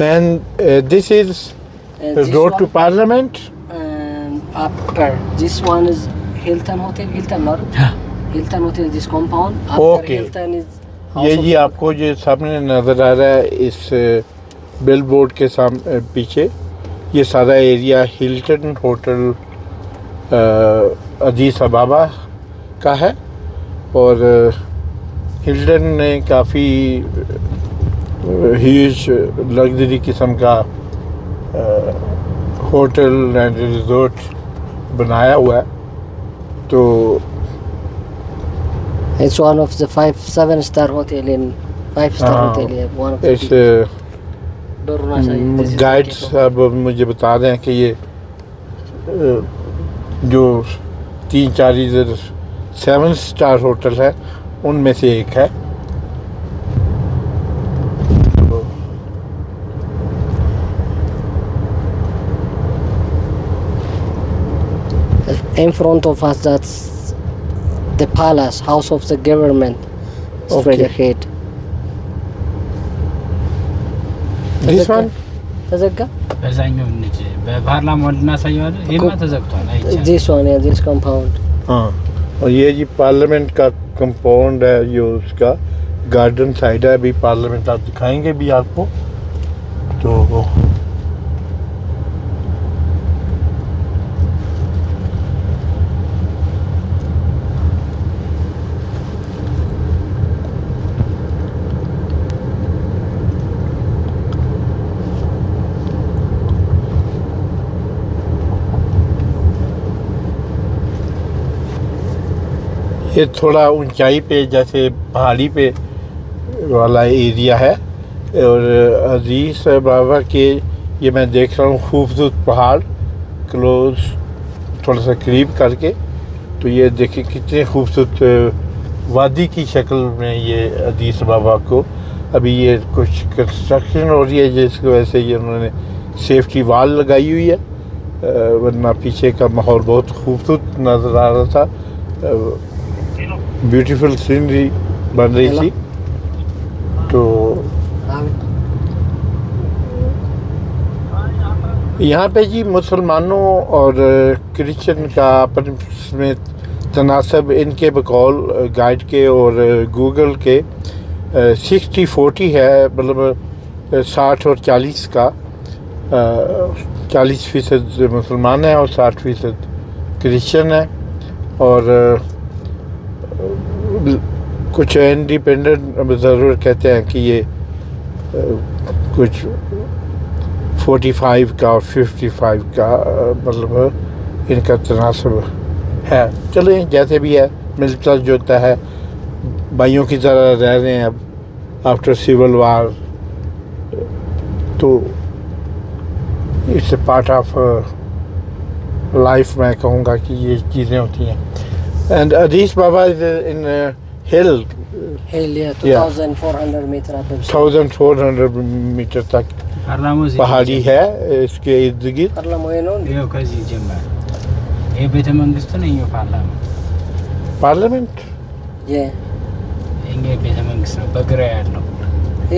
And this is the This road to one, Parliament. after this one is Hilton Hotel, Hilton Lord. Hilton Hotel, this compound. After Okay. Hilton is ये जी आपको जो सामने नज़र आ रहा है इस bill board के पीछे ये सारा एरिया हिल्टन होटल अजीज अबाबा का है। और हिल्टन ने काफ़ी ह्यूज लग्जरी किस्म का होटल एंड रिजॉर्ट बनाया हुआ है। तो It's one of the 7-star hotel in 5-star hotel. Yeah, one of the इस Doruna Sai, this is guides located. अब मुझे बता रहे हैं कि ये जो 3-4 इधर 7-स्टार होटल है उनमें से एक है। In front of us, that's the palace, house of the government. Straight Okay. ahead. This one? ተዘጋ? በዛኛው እንጂ በፓርላማው ልናሳየዋለን። ይሄማ ተዘግቷል። አይቻልም። This one, yeah, this compound. हाँ, और ये जी पार्लियामेंट का कंपाउंड है जो उसका गार्डन साइड है। अभी पार्लियामेंट आप दिखाएंगे भी आपको। तो ये थोड़ा ऊंचाई पे जैसे पहाड़ी पे वाला एरिया है। और अजीज बाबा के ये मैं देख रहा हूँ खूबसूरत पहाड़ क्लोज थोड़ा सा करीब करके। तो ये देखिए कितने खूबसूरत वादी की शक्ल में ये अजीज बाबा को अभी ये कुछ कंस्ट्रक्शन हो रही है जिसकी वजह से ये उन्होंने सेफ्टी वाल लगाई हुई है। वरना पीछे का माहौल बहुत खूबसूरत नज़र आ रहा था। ब्यूटीफुल सीनरी बन रही थी। तो यहाँ पे जी मुसलमानों और क्रिश्चियन का आपस में तनासब इनके बकौल गाइड के और गूगल के 60-40 है। मतलब 60 और 40 का 40% मुसलमान है और 60% क्रिश्चियन है। और कुछ इंडिपेंडेंट ऑब्जर्वर कहते हैं कि ये कुछ 45 का और 55 का मतलब इनका तनासब है। चलें जैसे भी है मिलता जुलता है, भाइयों की तरह रह रहे हैं अब आफ्टर सिविल वार। तो इट्स पार्ट ऑफ लाइफ मैं कहूँगा कि ये चीज़ें होती हैं। And Aziz Baba is in hill Hill, yeah, 2,400 meter up. 1400 metre तक ፓርላማው እዚህ पहाड़ी है इसके इर्द गिर्द। Parliament ነው እንዴ? ይኸው ከዚህ ይጀምራል። ይሄ ቤተ መንግስቱ ነው። ይኸው ፓርላማ parliament Yeah. ይሄ ቤተ መንግስት ነው በግራ ያለው።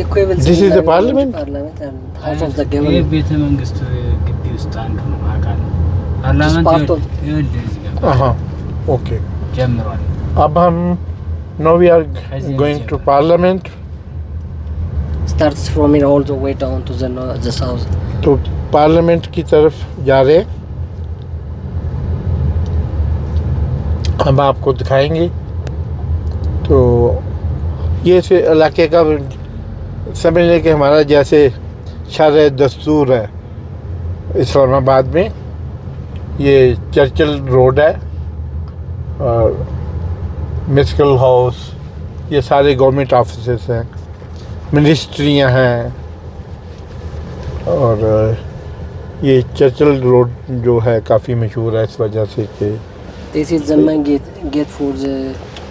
Equivalent. This is the parliament? Parliament and house of the ይሄ government. ቤተ መንግስቱ ግቢ ውስጥ አንዱ ነው አካል ነው። part ፓርላማንት of- ይኸውልህ እዚህ ጋር हाँ ओके। ጀምሯል። अब हम no we are going to parliament. Starts from here all the way down to the south. तो parliament की तरफ जा रहे हैं। हम आपको दिखाएंगे। तो ये से इलाके का समझ लें कि हमारा जैसे शरह दस्तूर है इस्लामाबाद में। ये चर्चिल रोड है और म्यूनिसिपल हाउस, ये सारे गवर्नमेंट ऑफिसेस हैं, मिनिस्ट्रियां हैं। और ये चर्चिल रोड जो है काफ़ी मशहूर है इस वजह से कि This is the main gate for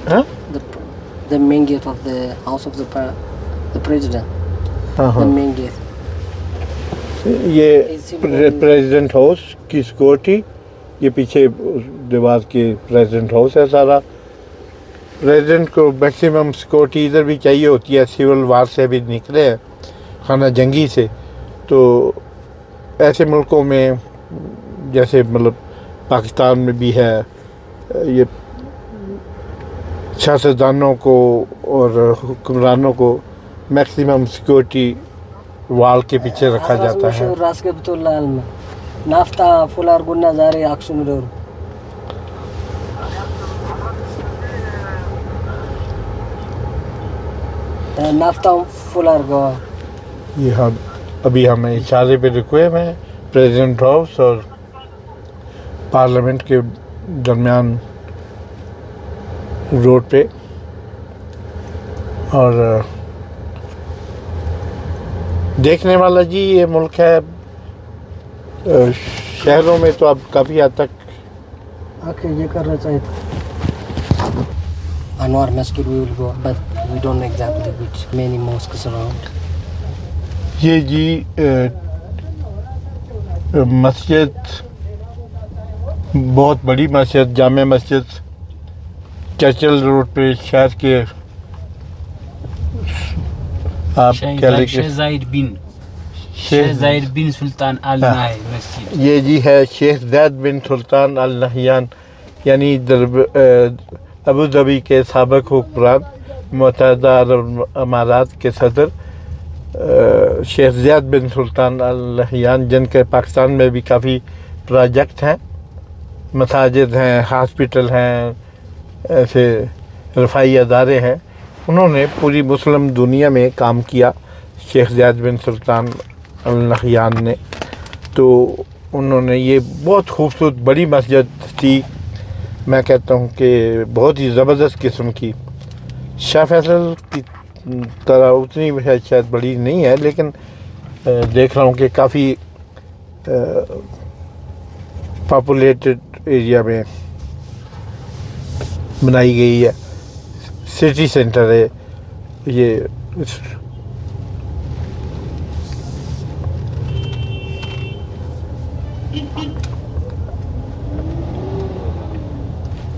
हाँ the main gate of the house of the president. हाँ The हाँ main gate. ये प्रेसिडेंट हाउस की सिक्योरिटी, ये पीछे उस दीवार के प्रेसिडेंट हाउस है सारा। प्रेसिडेंट को मैक्सिमम सिक्योरिटी इधर भी चाहिए होती है, सिविल वार से भी निकले हैं खाना जंगी से। तो ऐसे मुल्कों में जैसे मतलब पाकिस्तान में भी है, ये सियासतदानों को और हुक्मरानों को मैक्सिमम सिक्योरिटी वाल के पीछे रखा जाता है। ራስ ገብቶልሃል ናፍጣ ፉል አድርጎና ዛሬ አክሱም ደሩ ናፍጣው ፉል አድርገዋል። ये हम अभी हमें इशारे पे रुके हुए हैं प्रेसिडेंट हाउस और पार्लियामेंट के दरमियान रोड पे। और देखने वाला जी ये मुल्क है। शहरों में तो अब काफ़ी हद तक आके ये कर रहा चाहिए Anwar Masjid we will go but we don't know exactly which many mosques around. ये जी मस्जिद बहुत बड़ी मस्जिद जामे मस्जिद चर्चिल रोड पे शहर के आप क्या लिखे शेख जायद बिन सुल्तान अल नाहयान मस्जिद। ये जी है शेख ज़ैद बिन सुल्तान अल नाहयान यानी अबू धाबी के साबिक हुक्मरान मुत्तहिदा अरब अमारात के सदर शेख ज़ैद बिन सुल्तान अल नाहयान, जिनके पाकिस्तान में भी काफ़ी प्रोजेक्ट हैं, मसाजिद हैं, हॉस्पिटल हैं, ऐसे रफ़ाई अदारे हैं। उन्होंने पूरी मुस्लिम दुनिया में काम किया शेख ज़ैद बिन सुल्तान अल नाहयान ने। तो उन्होंने ये बहुत खूबसूरत बड़ी मस्जिद थी, मैं कहता हूँ कि बहुत ही ज़बरदस्त किस्म की। शाह फैसल की तरह उतनी शायद बड़ी नहीं है, लेकिन देख रहा हूँ कि काफ़ी पॉपुलेटेड एरिया में बनाई गई है। सिटी सेंटर है ये।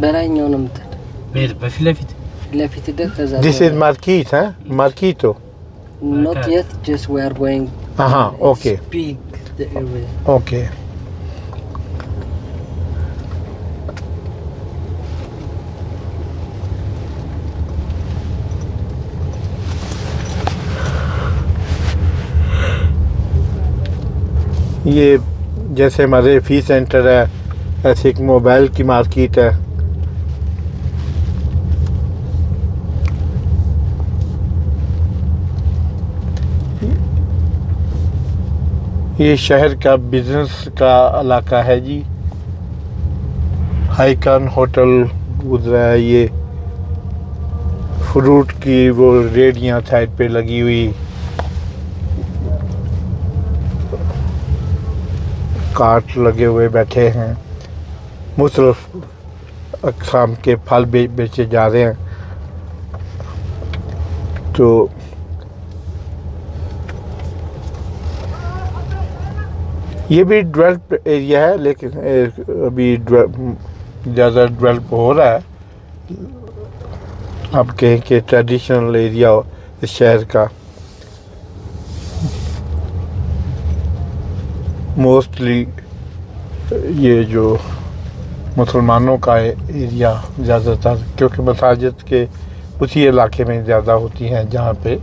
በላይኛው ነው የምትሄድ ቤት በፊት ለፊት ለፊት ደ ከዛ This is Marquis, huh? Marquito. not yet just we are going okay. big the area. Okay. ये जैसे हमारे फी सेंटर है, ऐसे एक मोबाइल की मार्केट है। ये शहर का बिजनेस का इलाका है जी। हाईकान होटल गुजरा है। ये फ्रूट की वो रेडियाँ साइड पे लगी हुई, कार्ट लगे हुए बैठे हैं, मुख्तलिफ अक़साम के फल बेचे जा रहे हैं। तो ये भी डेवलप एरिया है, लेकिन अभी ज़्यादा डेवलप हो रहा है। आप कहें कि ट्रेडिशनल एरिया इस शहर का मोस्टली ये जो मुसलमानों का एरिया ज़्यादातर, क्योंकि मसाजिद के उसी इलाके में ज़्यादा होती हैं जहाँ पे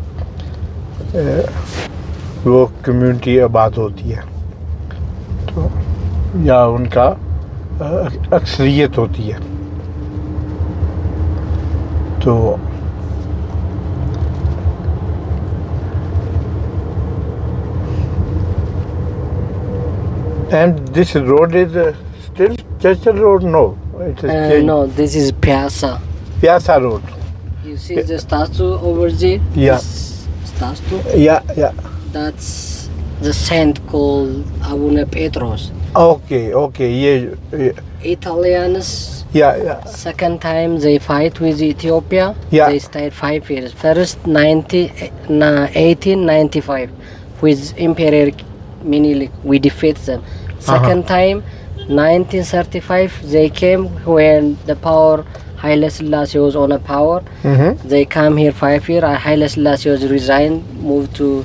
वो कम्युनिटी आबाद होती है, तो या उनका अक्सरियत होती है। तो and this road is still Churchill Road? No, it is changed. No, this is Piazza. Piazza Road. You see the statue over there? Yeah. This statue? Yeah. That's the saint called Abuna Petros. Okay. Yeah. Italians, Yeah. second time they fight with Ethiopia. Yeah. They stayed 5 years. First 1895 with Emperor Menelik. We defeat them. Second time 1935 they came when the power Haile Selassie was on a power. Mm-hmm. They come here 5 years. Haile Selassie was resigned, moved to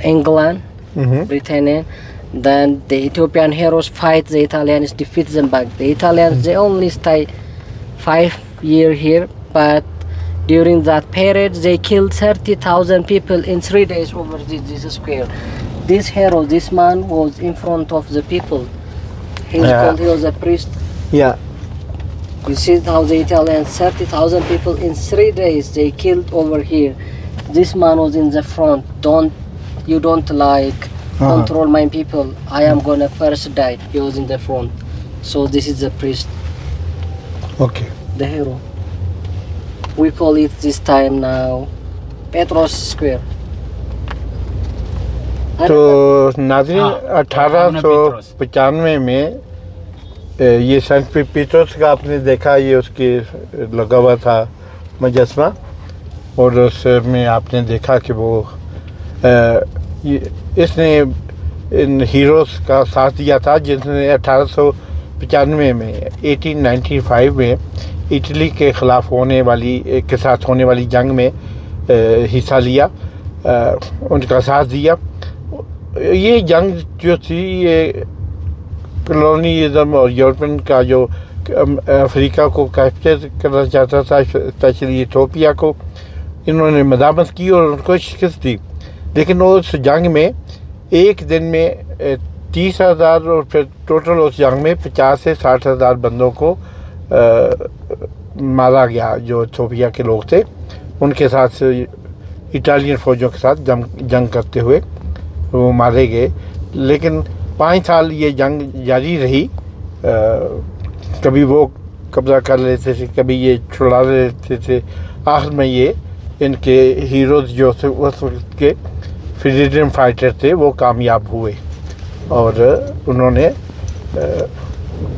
England, Mhm. Britannian. Then the Ethiopian heroes fight the Italians, defeat them back. The Italians they only stay 5 years here, but during that period they killed 30,000 people in 3 days over this square. This hero, this man was in front of the people. He was a priest. Yeah. You see how the Italians 30,000 people in 3 days they killed over here. This man was in the front. You don't like control my people. I am gonna first die. He was in the front. So this is the priest, Okay. the hero. We call it this time now Petros Square. तो नाज़रीन हाँ, 1895 में ये Saint Peters का आपने देखा, ये उसके लगा हुआ था मुजस्समा, और उसमें आपने देखा कि वो इसने इन हीरोज़ का साथ दिया था जिसने 1895 में 1895 में इटली के ख़िलाफ़ के साथ होने वाली जंग में हिस्सा लिया, उनका साथ दिया। ये जंग जो थी ये कॉलोनियलिज्म और यूरोपियन का जो अफ्रीका को कैप्चर करना चाहता था, स्पेशली इथियोपिया को, इन्होंने मदामत की और उनको शिकस्त दी। लेकिन उस जंग में एक दिन में 30,000 और फिर टोटल उस जंग में 50 से 60,000 बंदों को मारा गया जो इथियोपिया के लोग थे, उनके साथ इटालियन फ़ौजों के साथ जंग करते हुए वो मारे गए। लेकिन 5 साल ये जंग जारी रही, कभी वो कब्ज़ा कर लेते थे, कभी ये छुड़ा लेते थे। आखिर में ये इनके हीरोज़ जो थे उस वक्त के फ्रीडम फाइटर थे वो कामयाब हुए और उन्होंने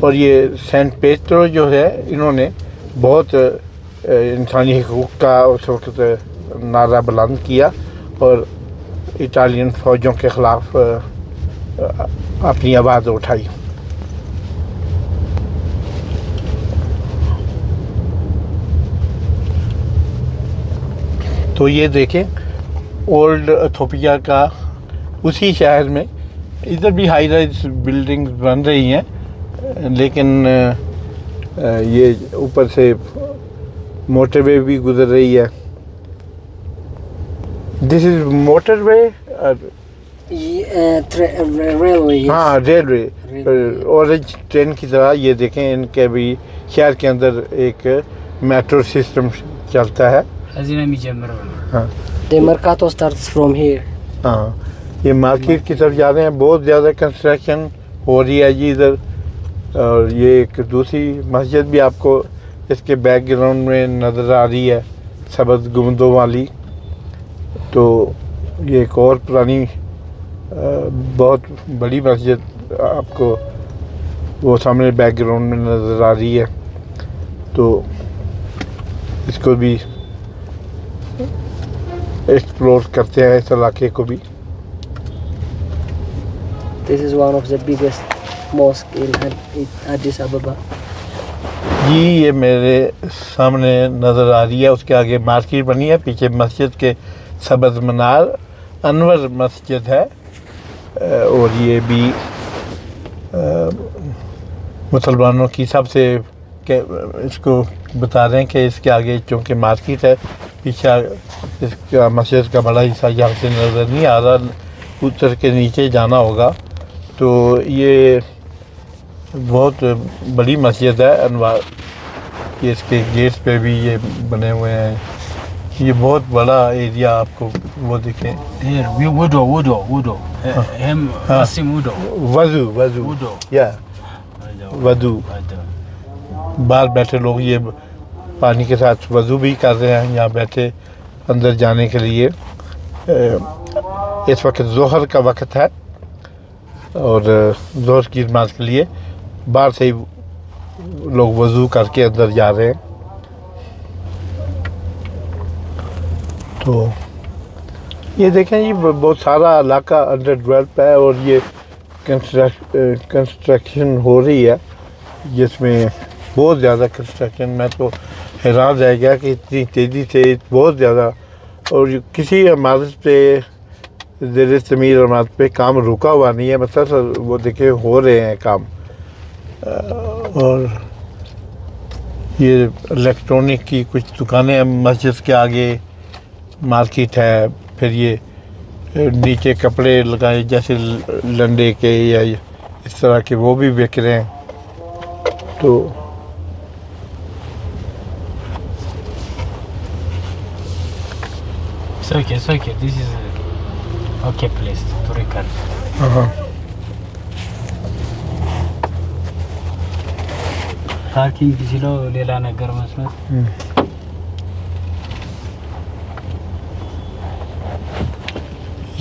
और ये सेंट पेट्रो जो है इन्होंने बहुत इंसानी हकूक़ का उस वक्त नारा बुलंद किया और इटालियन फ़ौजों के ख़िलाफ़ अपनी आवाज़ उठाई। तो ये देखें ओल्ड इथियोपिया का उसी शहर में, इधर भी हाई राइज बिल्डिंग्स बन रही हैं, लेकिन ये ऊपर से मोटरवे भी गुजर रही है। This is motorway railway. Yes. हाँ, रेलवे ऑरेंज ट्रेन की तरह। ये देखें इनके भी शहर के अंदर एक मेट्रो सिस्टम चलता है। हाँ, The Mercato starts from here. हाँ, ये मार्केट की तरफ जा रहे हैं। बहुत ज़्यादा कंस्ट्रक्शन हो रही है जी इधर। और ये एक दूसरी मस्जिद भी आपको इसके बैकग्राउंड में नज़र आ रही है, सब्ज़ गुंबदों वाली। तो ये एक और पुरानी बहुत बड़ी मस्जिद आपको वो सामने बैकग्राउंड में नज़र आ रही है। तो इसको भी एक्सप्लोर करते हैं, इस इलाके को भी। This is one of the biggest mosque in Addis Ababa. जी, ये मेरे सामने नज़र आ रही है, उसके आगे मार्केट बनी है, पीछे मस्जिद के सब्ज़ मीनार अनवर मस्जिद है। और ये भी मुसलमानों की सबसे इसको बता रहे हैं कि इसके आगे चूँकि मार्केट है, पीछे इसका मस्जिद का बड़ा हिस्सा यहाँ से नज़र नहीं आ रहा, उतर के नीचे जाना होगा। तो ये बहुत बड़ी मस्जिद है अनवर। ये इसके गेट पे भी ये बने हुए हैं। ये बहुत बड़ा एरिया आपको वो दिखे। वजू या वजू, बाहर बैठे लोग ये पानी के साथ वजू भी कर रहे हैं यहाँ बैठे अंदर जाने के लिए। इस वक्त ज़ोहर का वक्त है और ज़ोहर की नमाज़ के लिए बाहर से ही लोग वज़ू करके अंदर जा रहे हैं। तो ये देखें जी, बहुत सारा इलाका अंडर डेवलप है और ये कंस्ट्रक्शन हो रही है, जिसमें बहुत ज़्यादा कंस्ट्रक्शन। मैं तो हैरान रह गया कि इतनी तेज़ी से बहुत ज़्यादा, और किसी इमारत पे ज़ेर तमीर अमारत पे काम रुका हुआ नहीं है, मतलब वो देखिए हो रहे हैं काम। और ये इलेक्ट्रॉनिक की कुछ दुकानें हैं, मस्जिद के आगे मार्केट है। फिर ये नीचे कपड़े लगाए जैसे लंडे के या इस तरह के, वो भी बिक रहे हैं। तो It's okay. This is a okay place to record. हाँ, पार्किंग ሲለው ሌላ ነገር መስሎት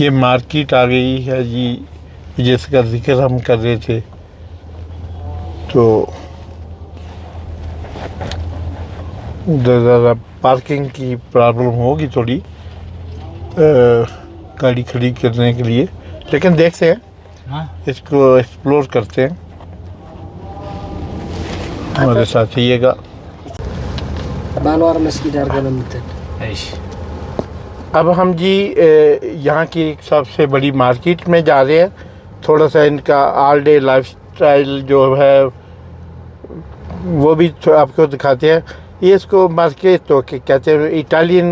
ये मार्केट आ गई है जी, जिसका जिक्र हम कर रहे थे। तो ज़रा पार्किंग की प्रॉब्लम होगी थोड़ी गाड़ी खड़ी करने के लिए, लेकिन देखते हैं, हाँ इसको एक्सप्लोर करते हैं। हमारे साथ रहिएगा। በአንዋር መስጊድ አድርገን የምትል እሺ अब हम जी यहाँ की सबसे बड़ी मार्केट में जा रहे हैं। थोड़ा सा इनका ऑल डे लाइफस्टाइल जो है वो भी आपको दिखाते हैं। ये इसको मार्केट तो कहते हैं, इटालियन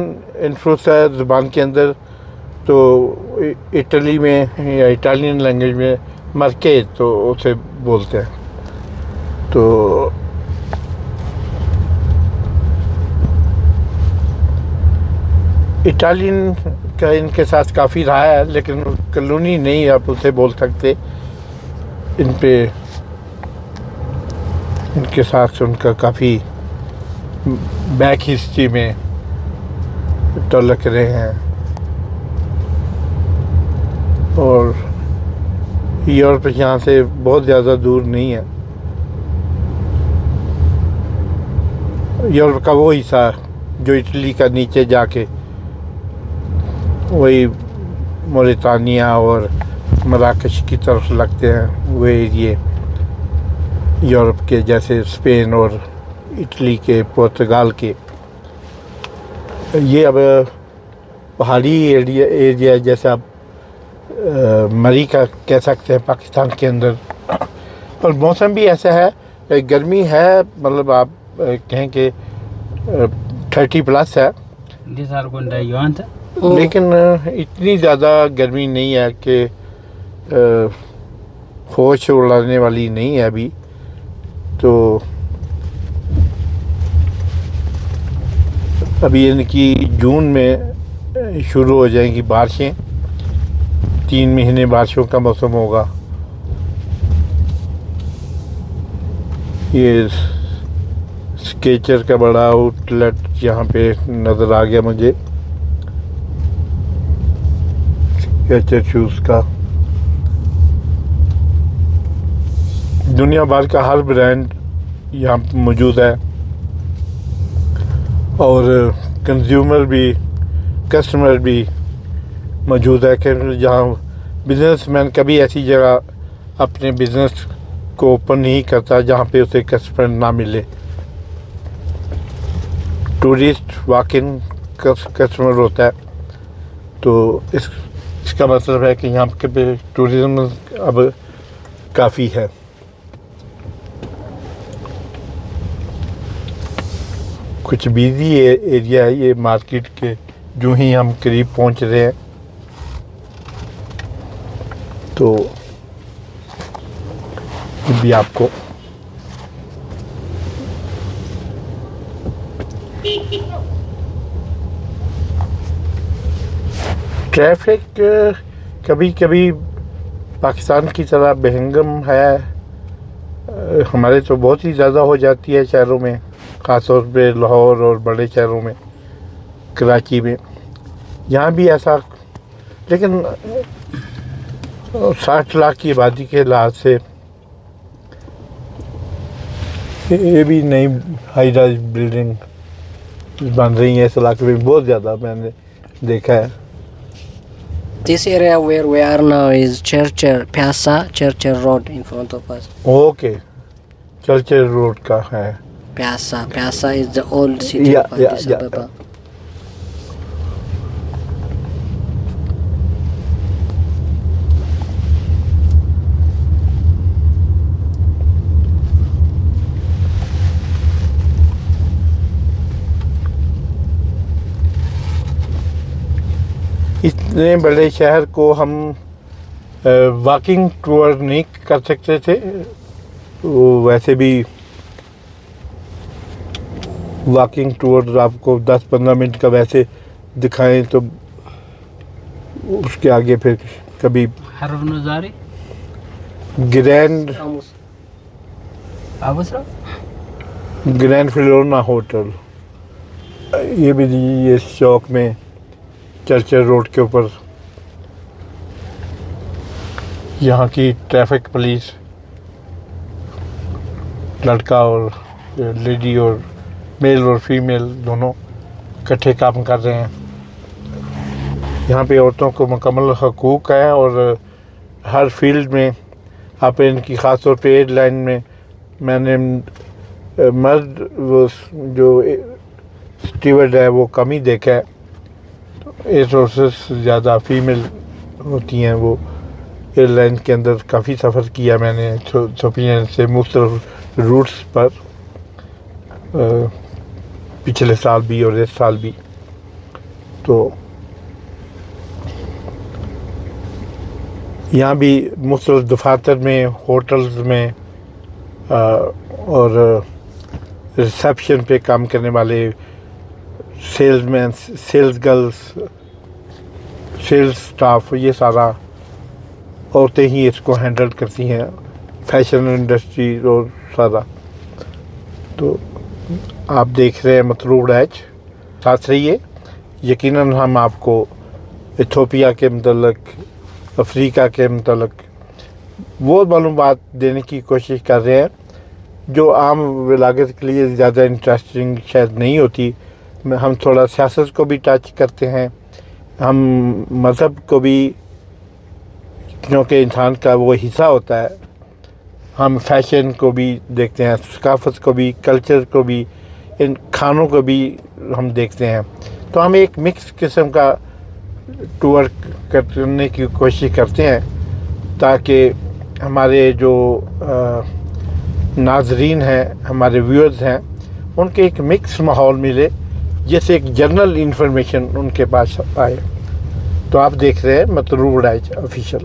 इन्फ्लुएंस है ज़ुबान के अंदर। तो इटली में या इटालियन लैंग्वेज में मार्केट तो उसे बोलते हैं। तो इटालियन का इनके साथ काफ़ी रहा है, लेकिन कॉलोनी नहीं आप उसे बोल सकते। इन पे इनके साथ उनका काफ़ी बैक हिस्ट्री में तल्लक रहे हैं। और यूरोप यहाँ से बहुत ज़्यादा दूर नहीं है। यूरोप का वो हिस्सा जो इटली का नीचे जाके वही मोरितानिया और मराकश की तरफ लगते हैं, वो एरिए यूरोप के, जैसे स्पेन और इटली के, पुर्तगाल के। ये अब पहाड़ी एरिया जैसे आप मरी का कह सकते हैं पाकिस्तान के अंदर। और मौसम भी ऐसा है, गर्मी है, मतलब आप कहें कि 30+ है, እንዴት አድርጎ እንዳየው አንተ लेकिन इतनी ज़्यादा गर्मी नहीं है कि होश उड़ाने वाली नहीं है अभी। तो अभी इनकी जून में शुरू हो जाएंगी बारिशें। 3 महीने बारिशों का मौसम होगा। ये स्केचर का बड़ा आउटलेट यहाँ पे नज़र आ गया मुझे, स्केचर शूज़ का। दुनिया भर का हर ब्रांड यहाँ मौजूद है। और कंज्यूमर भी, कस्टमर भी मौजूद है कि जहाँ बिजनेसमैन कभी ऐसी जगह अपने बिज़नेस को ओपन नहीं करता जहाँ पे उसे कस्टमर ना मिले। टूरिस्ट वॉक इन कस्टमर होता है। तो इसका मतलब है कि यहाँ पे टूरिज़्म अब काफ़ी है। कुछ बिजी एरिया है ये मार्केट के, जो ही हम करीब पहुँच रहे हैं। तो भी आपको ट्रैफिक कभी कभी पाकिस्तान की तरह बेहंगम है, हमारे तो बहुत ही ज़्यादा हो जाती है शहरों में, ख़ासतौर पे लाहौर और बड़े शहरों में, कराची में। यहाँ भी ऐसा, लेकिन 60 लाख की आबादी के लिहाज से ये भी नई हाई राइज बिल्डिंग बन रही है इस इलाके में, बहुत ज़्यादा मैंने देखा है। This area where we are now is Churchill Piazza, Churchill Road in front of us. Okay, Churchill road का है। Piazza is the old city Yeah, of Addis yeah, Ababa. इतने बड़े शहर को हम वॉकिंग टूर नहीं कर सकते थे, वो वैसे भी वॉकिंग टूर आपको 10-15 मिनट का वैसे दिखाएं तो उसके आगे फिर कभी Harunuzari? Grand Abusra? ग्रैंड फिलोना होटल, ये भी ये चौक में चर्चर रोड के ऊपर। यहाँ की ट्रैफिक पुलिस लड़का और लेडी और मेल और फीमेल दोनों इकट्ठे काम कर रहे हैं। यहाँ पे औरतों को मुकम्मल हकूक़ है और हर फील्ड में आप इनकी ख़ास तौर पे एयरलाइन में मैंने मर्द वो जो स्टीवर्ड है वो कम ही देखा है, एयर फोर्सेस ज़्यादा फीमेल होती हैं। वो एयरलाइन के अंदर काफ़ी सफ़र किया मैंने सोफिया से मुख्तलिफ रूट्स पर, पिछले साल भी और इस साल भी। तो यहाँ भी मुख्तलिफ दफातर में, होटल्स में और रिसेप्शन पे काम करने वाले salesman, sales girls, sales staff, ये सारा औरतें ही इसको हैंडल करती हैं, फैशन इंडस्ट्री और सारा। तो आप देख रहे हैं मतलूब डैच, साथ रहिए। यकीनन हम आपको इथियोपिया के मतलब, अफ्रीका के मतलब वो मालूमात देने की कोशिश कर रहे हैं जो आम विलागत के लिए ज़्यादा इंटरेस्टिंग शायद नहीं होती। हम थोड़ा सियासत को भी टच करते हैं, हम मज़हब को भी, क्योंकि इंसान का वो हिस्सा होता है, हम फैशन को भी देखते हैं, सकाफ़त को भी, कल्चर को भी, इन खानों को भी हम देखते हैं। तो हम एक मिक्स किस्म का टूर करने की कोशिश करते हैं ताकि हमारे जो नाजरीन हैं, हमारे व्यूअर्स हैं, उनके एक मिक्स माहौल मिले जैसे एक जनरल इन्फॉर्मेशन उनके पास आए। तो आप देख रहे हैं मतलूब डैच ऑफिशियल।